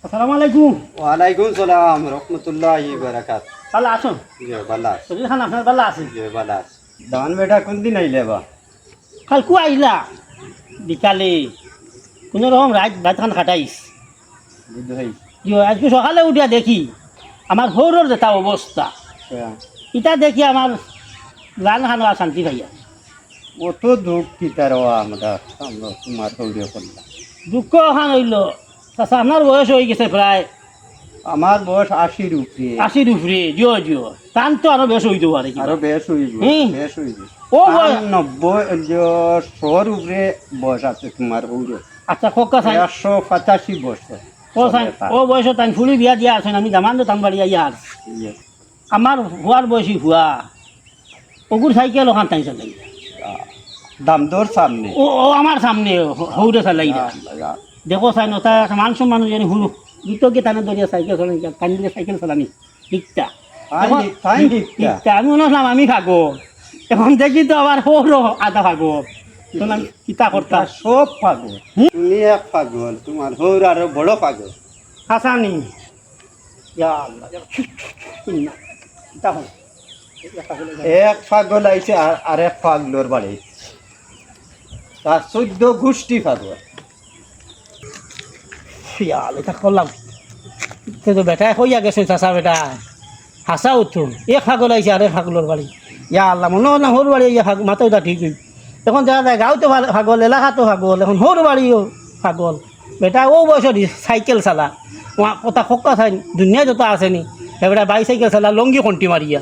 আসসালামু আলাইকুম। ওয়ালাইকুম সালাম রহমতুল্লাহি বারাকাত। ভালো আছো? জি ভালো আছি। শরীর খান আপনার ভালো আছে? জি ভালো আছি। দান বেটা কোন দিন আইলে বা? কালকু আইলা বিকালে কোনো রকম রাত খান খাটাইস। বুঝাই আজকে সকালে উঠিয়া দেখি আমার হৌরর যেটা অবস্থা, এটা দেখি আমার গান খানো আর শান্তি ভাইয়া। অত দুঃখ কি তার আমরা তোমার হইলে করলাম। দুঃখ খান হইল চাচা, আপনার বয়স হয়ে গেছে প্রায় আমার বয়স 80 উপরে। 80 উপরে। জিও জিও টান তো আরো বেশ হইতে পারে কি। আরো বেশ হইব, হুম। বেশ হইব। ও বয়- 90 উপরে বয়স আছে তোমার হইলে। আচ্ছা খোকা চাই 185 বছর। ও বয়স তাই ফুলি বিয়া দিয়া আছেন, আমি জামান তো তান বাড়ি ইয়ার আমার হুয়ার বয়সী হুয়া ওগুর সাইকেল ওখান তাই চালাই। দাম দর সামনে। ও আমার সামনে হৌরে চালাই দেখো চাই না তার মানুষ মানুষ জানি হুরু গীতকে টানে ধরিয়া সাইকেল চালাই টান দিয়ে সাইকেল চালানি ঠিকটা ঠিকটা। আমি মনে হলাম আমি ভাগো, এখন দেখি তো আবার হৌর আধা ভাগো, তখন আমি কিতা করতাম সব পাগল। তুমি এক পাগল, তোমার হৌর আরো বড় পাগল। হাসানি তখন এক পাগল আইছে আর এক পাগলর বাড়ি, তার 14 গোষ্ঠী পাগল। শিয়াল এটা করলাম তো বেটায় হইয়া গেছে চাষা বেটা হাসা উঠুন এ ফাগল আইছে আরে ফাগলর বাড়ি। ইয়া আল্লাহ মনে হয় না সরু বাড়ি ইয়া মাথাও তা ঠিক হই। এখন দেখা যায় গাঁওতে ফাগল, এলাকাতো ফাগল, এখন সরু বাড়িও ফাগল। বেটা ও বয়সত সাইকেল চালা কথা খক্কা চাই দুনিয়া যত আছে নি এবারে বাইসাইকেল চালা লঙ্গি কণ্টি মারিয়া